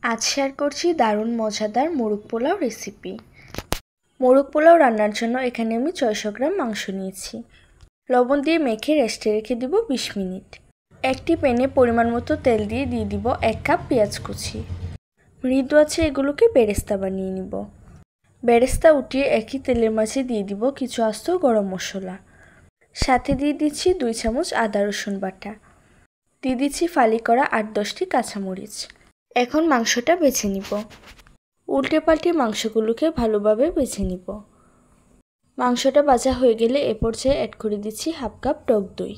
আজ শেয়ার করছি দারুণ মজাদার মোরগ পোলাও রেসিপি। মোরগ পোলাও রান্নার জন্য এখানে আমি 600 গ্রাম মাংস নিয়েছি। লবণ দিয়ে মেখে রেস্টে রেখে দিব 20 মিনিট। একটি প্যানে পরিমাণ মতো তেল দিয়ে দিব 1 কাপ পেঁয়াজ কুচি। মৃদু আছে এগুলোকে বেরেস্তা বানিয়ে নিব। বেরেস্তা উঠিয়ে একই তেলের মাঝে দিয়ে দিব কিছু আস্ত গরম মশলা। সাথে দিয়ে দিচ্ছি 2 চামচ আদা রসুন বাটা। দিয়ে দিচ্ছি ফালি করা 8-10টি কাঁচামরিচ। এখন মাংসটা বেছে নিব। উল্টে পাল্টে মাংসগুলোকে ভালোভাবে বেছে নিব। মাংসটা ভাজা হয়ে গেলে এ পর্যায়ে অ্যাড করে দিচ্ছি হাফ কাপ টক দই।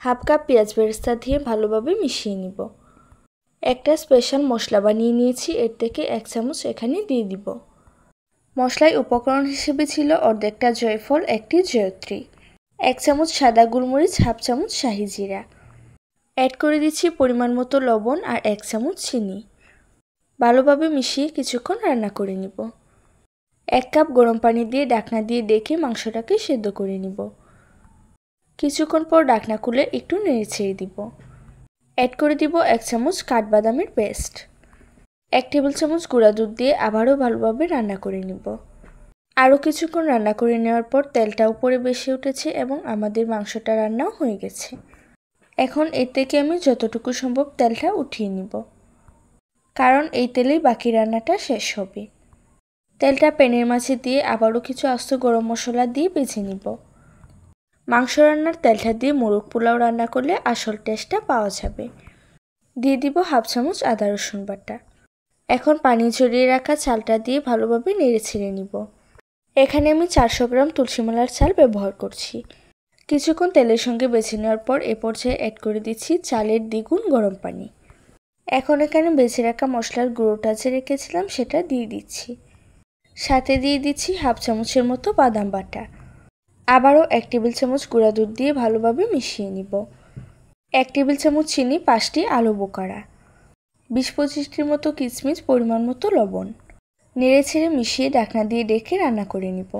হাফ কাপ পেঁয়াজ বেরেস্তা দিয়ে ভালোভাবে মিশিয়ে নিব। একটা স্পেশাল মশলা বানিয়ে নিয়েছি, এর থেকে 1 চামচ এখানে দিয়ে দিব। মশলায় উপকরণ হিসেবে ছিল অর্ধেকটা জয়ফল, একটি জয়ত্রী, 1 চামচ সাদা গোলমরিচ, হাফ চামচ শাহি জিরা। অ্যাড করে দিচ্ছি পরিমাণ মতো লবণ আর 1 চামচ চিনি। ভালোভাবে মিশিয়ে কিছুক্ষণ রান্না করে নিব। 1 কাপ গরম পানি দিয়ে ঢাকনা দিয়ে ডেকে মাংসটাকে সেদ্ধ করে নিব। কিছুক্ষণ পর ঢাকনা খুলে একটু নেড়ে ছেড়ে দিব। অ্যাড করে দিব 1 চামচ কাঠবাদামের পেস্ট। 1 টেবিল চামচ গুঁড়া দুধ দিয়ে আবারও ভালোভাবে রান্না করে নিব। আরও কিছুক্ষণ রান্না করে নেওয়ার পর তেলটা উপরে বেশি উঠেছে এবং আমাদের মাংসটা রান্নাও হয়ে গেছে। এখন এর থেকে আমি যতটুকু সম্ভব তেলটা উঠিয়ে নিব, কারণ এই তেলেই বাকি রান্নাটা শেষ হবে। তেলটা প্যানের মাঝে দিয়ে আবারও কিছু আস্ত গরম মশলা দিয়ে ভেজে নিব। মাংস রান্নার তেলটা দিয়ে মোরগ পোলাও রান্না করলে আসল টেস্টটা পাওয়া যাবে। দিয়ে দিব হাফ চামচ আদা রসুন বাটা। এখন পানি ঝরিয়ে রাখা চালটা দিয়ে ভালোভাবে নেড়ে ছেড়ে নিব। এখানে আমি 400 গ্রাম তুলসীমালার চাল ব্যবহার করছি। কিছুক্ষণ তেলের সঙ্গে বেছে নেওয়ার পর এ পর্যায়ে অ্যাড করে দিচ্ছি চালের দ্বিগুণ গরম পানি। এখন এখানে বেছে রাখা মশলার গুঁড়োটা যে রেখেছিলাম সেটা দিয়ে দিচ্ছি। সাথে দিয়ে দিচ্ছি হাফ চামচের মতো বাদাম বাটা। আবারও 1 টেবিল চামচ গুঁড়া দুধ দিয়ে ভালোভাবে মিশিয়ে নিব। 1 টেবিল চামচ চিনি, 5টি আলু বোকারা, 20-25টির মতো কিশমিশ, পরিমাণ মতো লবণ। নেড়ে ছেড়ে মিশিয়ে ঢাকনা দিয়ে ডেকে রান্না করে নিব।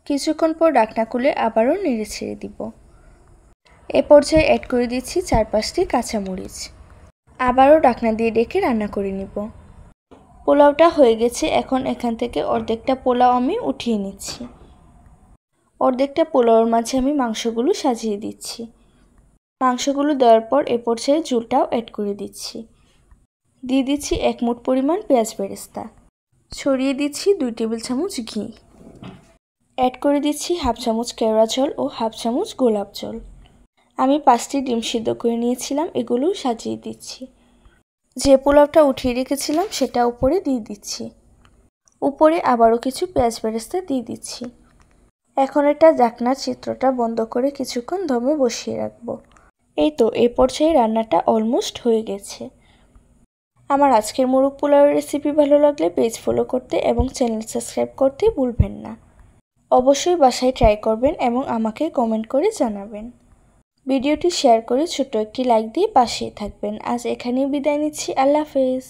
কিছুক্ষণ পর ঢাকনা খুলে আবারও নেড়ে ছেড়ে দিব। এ পর্যায়ে অ্যাড করে দিচ্ছি 4-5টি কাঁচামরিচ। আবারও ঢাকনা দিয়ে ডেকে রান্না করে নিব। পোলাওটা হয়ে গেছে। এখন এখান থেকে অর্ধেকটা পোলাও আমি উঠিয়ে নিচ্ছি। অর্ধেকটা পোলাওর মাঝে আমি মাংসগুলো সাজিয়ে দিচ্ছি। মাংসগুলো দেওয়ার পর এ পর্যায়ে ঝোলটাও অ্যাড করে দিচ্ছি। দিয়ে দিচ্ছি 1 মুঠ পরিমাণ পেঁয়াজ বেরেস্তা। ছড়িয়ে দিচ্ছি 2 টেবিল চামচ ঘি। অ্যাড করে দিচ্ছি হাফ চামচ কেওড়া জল ও হাফ চামচ গোলাপ জল। আমি 5টি ডিম সিদ্ধ করে নিয়েছিলাম, এগুলোও সাজিয়ে দিচ্ছি। যে পোলাওটা উঠিয়ে রেখেছিলাম সেটা উপরে দিয়ে দিচ্ছি। উপরে আবারও কিছু পেঁয়াজ বেরেস্তা দিয়ে দিচ্ছি। এখন এটা ঢাকনার চিত্রটা বন্ধ করে কিছুক্ষণ দমে বসিয়ে রাখবো। এই তো এই পর্যায়ে রান্নাটা অলমোস্ট হয়ে গেছে। আমার আজকের মোরগ পোলাওয়ের রেসিপি ভালো লাগলে পেজ ফলো করতে এবং চ্যানেল সাবস্ক্রাইব করতে ভুলবেন না। অবশ্যই বাসায় ট্রাই করবেন এবং আমাকে কমেন্ট করে জানাবেন। ভিডিওটি শেয়ার করে ছোট্ট একটি লাইক দিয়ে পাশেই থাকবেন। আজ এখানেই বিদায় নিচ্ছি। আল্লাহ হাফেজ।